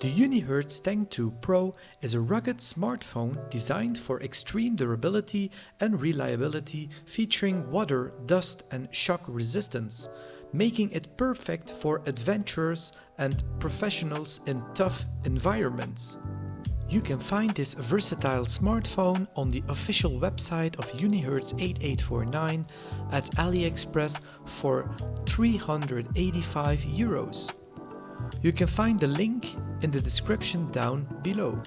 The Unihertz Tank 2 Pro is a rugged smartphone designed for extreme durability and reliability, featuring water, dust and shock resistance, making it perfect for adventurers and professionals in tough environments. You can find this versatile smartphone on the official website of Unihertz 8849 at AliExpress for €385. You can find the link in the description down below.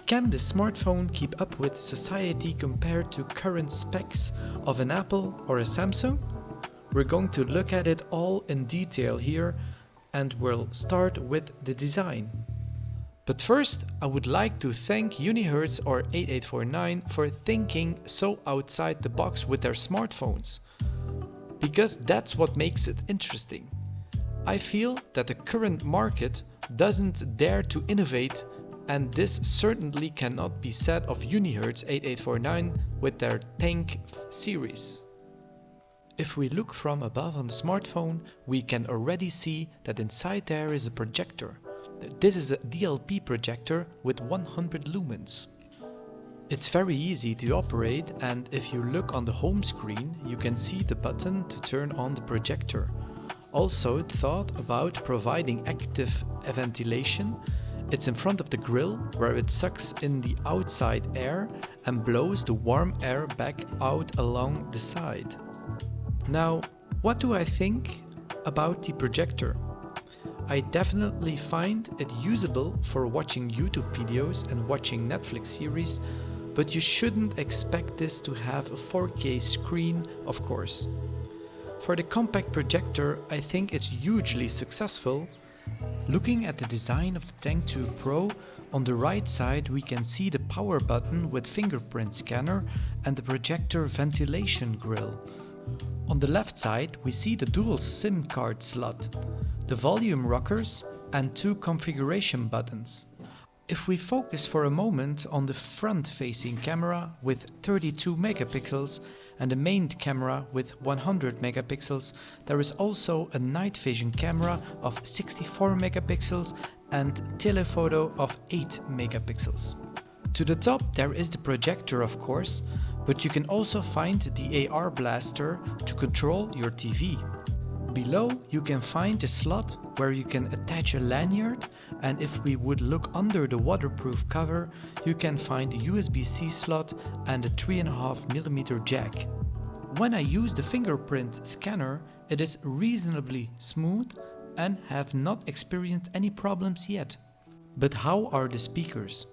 Can the smartphone keep up with society compared to current specs of an Apple or a Samsung? We're going to look at it all in detail here, and we'll start with the design. But first, I would like to thank Unihertz or 8849 for thinking so outside the box with their smartphones, because that's what makes it interesting. I feel that the current market doesn't dare to innovate, and this certainly cannot be said of Unihertz 8849 with their Tank series. If we look from above on the smartphone, we can already see that inside there is a projector. This is a DLP projector with 100 lumens. It's very easy to operate, and if you look on the home screen, you can see the button to turn on the projector. Also, it thought about providing active ventilation. It's in front of the grill, where it sucks in the outside air and blows the warm air back out along the side. Now, what do I think about the projector? I definitely find it usable for watching YouTube videos and watching Netflix series, but you shouldn't expect this to have a 4K screen, of course. For the compact projector, I think it's hugely successful. Looking at the design of the Tank 2 Pro, on the right side we can see the power button with fingerprint scanner and the projector ventilation grill. On the left side we see the dual SIM card slot, the volume rockers and 2 configuration buttons. If we focus for a moment on the front-facing camera with 32 megapixels and the main camera with 100 megapixels, there is also a night vision camera of 64 megapixels and telephoto of 8 megapixels. To the top there is the projector, of course, but you can also find the AR blaster to control your TV. Below you can find a slot where you can attach a lanyard, and if we would look under the waterproof cover, you can find a USB-C slot and a 3.5mm jack. When I use the fingerprint scanner, it is reasonably smooth and have not experienced any problems yet. But how are the speakers?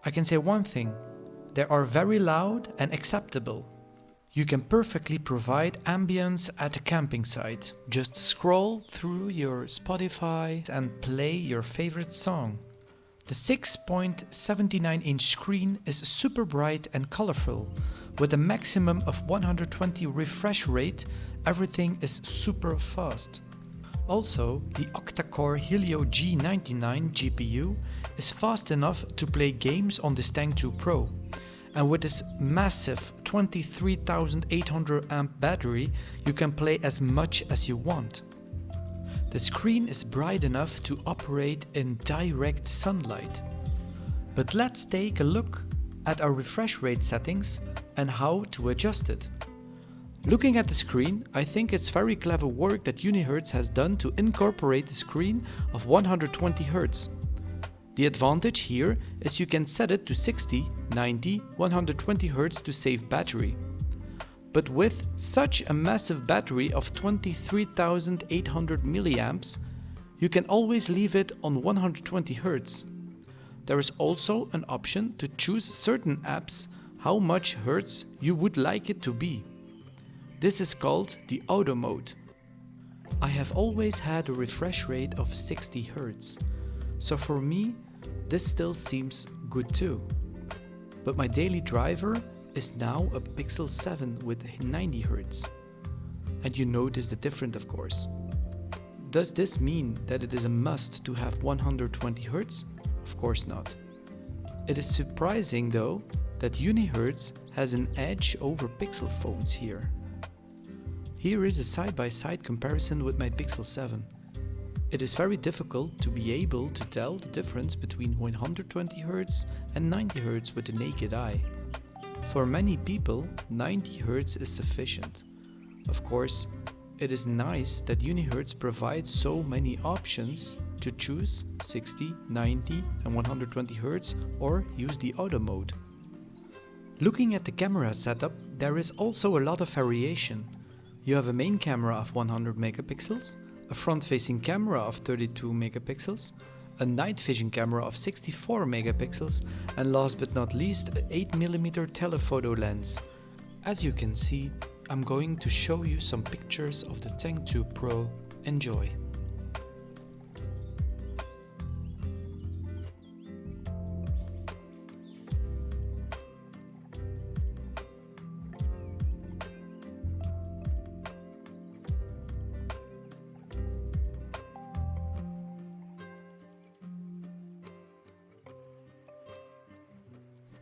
I can say one thing: they are very loud and acceptable. You can perfectly provide ambience at a camping site. Just scroll through your Spotify and play your favorite song. The 6.79-inch screen is super bright and colorful. With a maximum of 120 refresh rate, everything is super fast. Also, the octa-core Helio G99 GPU is fast enough to play games on this Tank 2 Pro. And with this massive 23,800 amp battery, you can play as much as you want. The screen is bright enough to operate in direct sunlight. But let's take a look at our refresh rate settings and how to adjust it. Looking at the screen, I think it's very clever work that Unihertz has done to incorporate the screen of 120 Hz. The advantage here is you can set it to 60, 90, 120 Hz to save battery. But with such a massive battery of 23,800 milliamps, you can always leave it on 120 Hz. There is also an option to choose certain apps how much Hertz you would like it to be. This is called the auto mode. I have always had a refresh rate of 60 Hz. So for me, this still seems good too. But my daily driver is now a Pixel 7 with 90 Hz. And you notice the difference, of course. Does this mean that it is a must to have 120 Hz? Of course not. It is surprising though that Unihertz has an edge over Pixel phones here. Here is a side-by-side comparison with my Pixel 7. It is very difficult to be able to tell the difference between 120Hz and 90Hz with the naked eye. For many people, 90Hz is sufficient. Of course, it is nice that Unihertz provides so many options to choose 60, 90 and 120Hz or use the auto mode. Looking at the camera setup, there is also a lot of variation. You have a main camera of 100 megapixels, a front-facing camera of 32 megapixels, a night vision camera of 64 megapixels, and last but not least, an 8mm telephoto lens. As you can see, I'm going to show you some pictures of the Tank 2 Pro. Enjoy!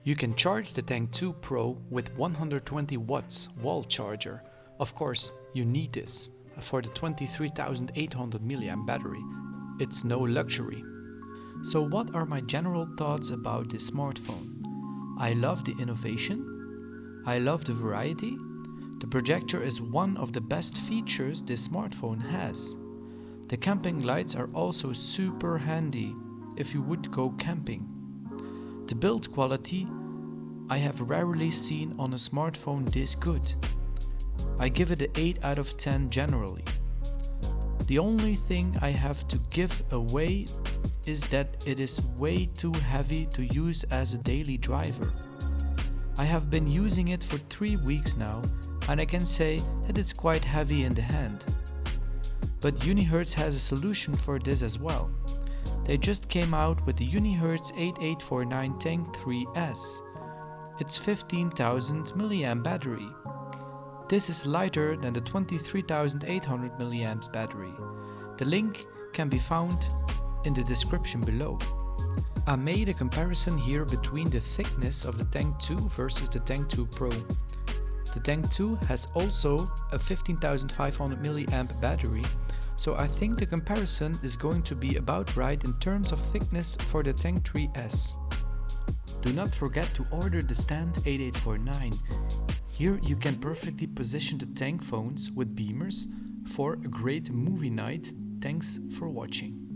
You can charge the Tank 2 Pro with 120 watts wall charger. Of course, you need this for the 23,800 mAh battery. It's no luxury. So what are my general thoughts about this smartphone? I love the innovation. I love the variety. The projector is one of the best features this smartphone has. The camping lights are also super handy if you would go camping. The build quality I have rarely seen on a smartphone this good. I give it an 8 out of 10 generally. The only thing I have to give away is that it is way too heavy to use as a daily driver. I have been using it for 3 weeks now and I can say that it's quite heavy in the hand. But Unihertz has a solution for this as well. They just came out with the Unihertz 8849 Tank 3S. It's 15,000 mAh battery. This is lighter than the 23,800 mAh battery. The link can be found in the description below. I made a comparison here between the thickness of the Tank 2 versus the Tank 2 Pro. The Tank 2 has also a 15,500 mAh battery, so I think the comparison is going to be about right in terms of thickness for the Tank 3S. Do not forget to order the stand 8849. Here you can perfectly position the Tank phones with beamers for a great movie night. Thanks for watching.